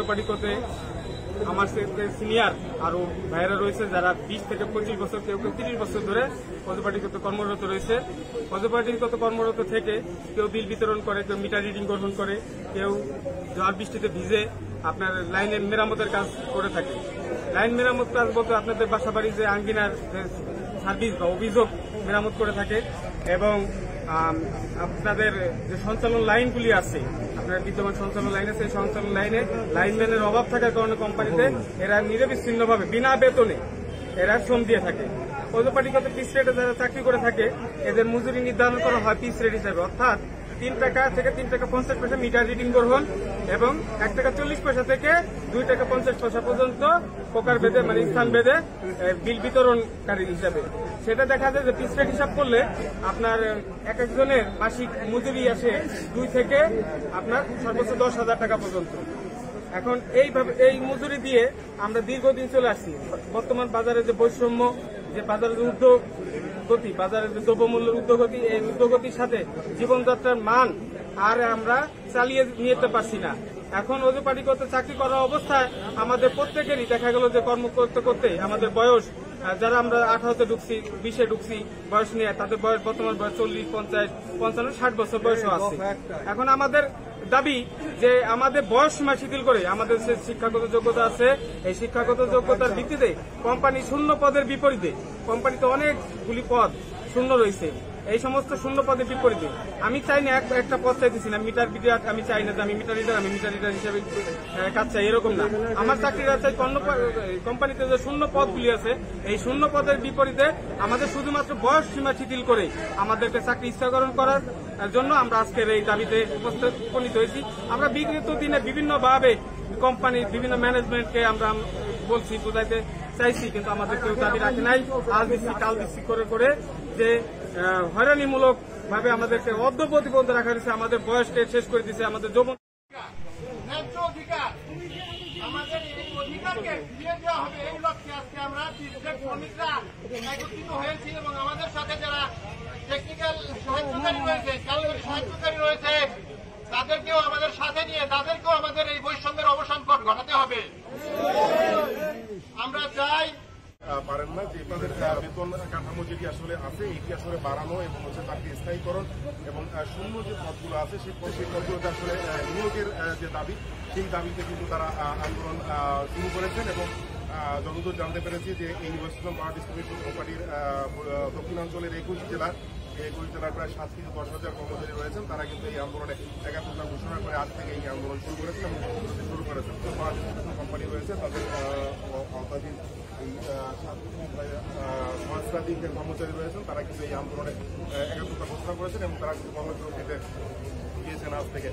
অজপাটিকতে আমার সিনিয়র আরো ভাইয়েরা রয়েছে যারা 20 থেকে 25 বছর কেউ 30 বছর ধরে অজপাটিকতে কর্মরত রয়েছে। অজপাটিকত কর্মরত থেকে কেউ বিল বিতরণ করে, কেউ মিটার রিডিং গ্রহণ করে, কেউ ঝড় বৃষ্টিতে ভিজে আপনার লাইনের মেরামতের কাজ করে থাকে। লাইন মেরামত কাজ বলতে আপনাদের বাসাবাড়ি যে আঙ্গিনার সার্ভিস বা অভিযোগ মেরামত করে থাকে এবং আপনাদের যে সঞ্চালন লাইনগুলি আছে, আপনার বিদ্যমান সঞ্চালন লাইন আছে, সেই সঞ্চালন লাইনে লাইনম্যানের অভাব থাকার কারণে কোম্পানিতে এরা নিরবিচ্ছিন্নভাবে বিনা বেতনে এরা শ্রম দিয়ে থাকে। অজপাটিকত পিস রেটে যারা চাকরি করে থাকে এদের মজুরি নির্ধারণ করা হয় পিস রেট হিসাবে, অর্থাৎ 3 টাকা থেকে 3 টাকা 50 পয়সা মিটার রিডিং গ্রহণ এবং 1 টাকা 40 পয়সা থেকে 2 টাকা 50 পয়সা পর্যন্ত প্রকার ভেদে মানে স্থান ভেদে বিল বিতরণকারী হিসাবে। সেটা দেখা যায় যে পিস রেট হিসাব করলে আপনার এক একজনের মাসিক মজুরি আসে 2 থেকে আপনার সর্বোচ্চ 10,000 টাকা পর্যন্ত। এখন এইভাবে এই মজুরি দিয়ে আমরা দীর্ঘদিন চলে আসছি। বর্তমান বাজারে যে বৈষম্য, যে বাজারের উদ্যোগতি, বাজারের যে দ্রব্যমূল্যের উদ্যোগতি, এই উদ্যোগতির সাথে জীবনযাত্রার মান আর আমরা চালিয়ে নিতে পারছি না। এখন অজপাটিকতে চাকরি করা অবস্থায় আমাদের প্রত্যেকেরই দেখা গেল যে কর্ম করতে করতে আমাদের বয়স, যারা আমরা 18তে ঢুকছি, 20-এ ঢুকছি বয়স নিয়ে, তাদের বয়স বর্তমান বয়স 40, 50, 55, 60 বছর বয়সও আছে। এখন আমাদের দাবি যে আমাদের বয়স সীমা শিথিল করে আমাদের যে শিক্ষাগত যোগ্যতা আছে, এই শিক্ষাগত যোগ্যতার ভিত্তিতে কোম্পানি শূন্য পদের বিপরীতে, কোম্পানিতে অনেকগুলি পদ শূন্য রয়েছে, এই সমস্ত শূন্য পদের বিপরীতে আমি চাই না একটা পদ চাইতেছি না মিটার বিডিআর, আমি চাই না যে আমি মিটার রিডার হিসেবে কাজ চাই, এরকম না। আমার চাকরিরা চাই কোম্পানিতে যে শূন্য পদগুলি আছে, এই শূন্য পদের বিপরীতে আমাদের শুধুমাত্র বয়স সীমা শিথিল করে আমাদেরকে চাকরি স্থগিত করার জন্য আমরা আজকের এই দাবিতে উপনীত হয়েছি। আমরা বিগত দিনে বিভিন্নভাবে কোম্পানির বিভিন্ন ম্যানেজমেন্টকে আমরা বলছি, বোঝাইতে চাইছি, কিন্তু আমাদের কেউ দাবি রাখে নাই। আজ দিচ্ছি কাল দিচ্ছি করে করে যে হয়রানিমূলক ভাবে আমাদেরকে অদ্যপ্রতিবন্ধ রাখা হয়েছে, আমাদের বয়সকে শেষ করে দিচ্ছে, আমাদের যৌবন আমাদের এই অধিকারকে ফিরিয়ে দেওয়া হবে, এই লক্ষ্যে আজকে আমরা শ্রমিকরা একত্রিত হয়েছি এবং আমাদের সাথে যারা টেকনিক্যাল সাহায্যকারী রয়েছে, কারিগরি সাহায্যকারী রয়েছে, তাদেরকেও আমাদের সাথে নিয়ে তাদেরকেও আমাদের এই বৈষম্যের অবসান ঘটাতে হবে। আমরা চাই পারেন না যে তাদের বেতন কাঠামো যেটি আসলে আছে এটি আসলে বাড়ানো এবং তাকে স্থায়ীকরণ এবং শূন্য যে পদগুলো আছে সেই পদগুলোতে আসলে নিয়োগের যে দাবি, সেই দাবিতে কিন্তু তারা আন্দোলন শুরু করেছেন এবং যতদূর জানতে পেরেছি যে এই ওয়েস্ট বেঙ্গল পাওয়ার ডিস্ট্রিবিউশন কোম্পানির দক্ষিণাঞ্চলের 21 জেলার প্রায় 7 থেকে 10,000 কর্মচারী রয়েছেন, তারা কিন্তু এই আন্দোলনে একাত্মতা ঘোষণা করে আজ থেকে এই আন্দোলন শুরু করেছেন এবং শুরু করেছেন। পাওয়ার ডিস্ট্রিবিউশন কোম্পানি রয়েছে, তাদের আওতাধীন এই 7 কর্মচারী রয়েছেন, তারা কিন্তু এই আন্দোলনে একাত্মতা ঘোষণা করেছেন এবং তারা কিন্তু কর্মসূচিতে গিয়েছেন আজ থেকে।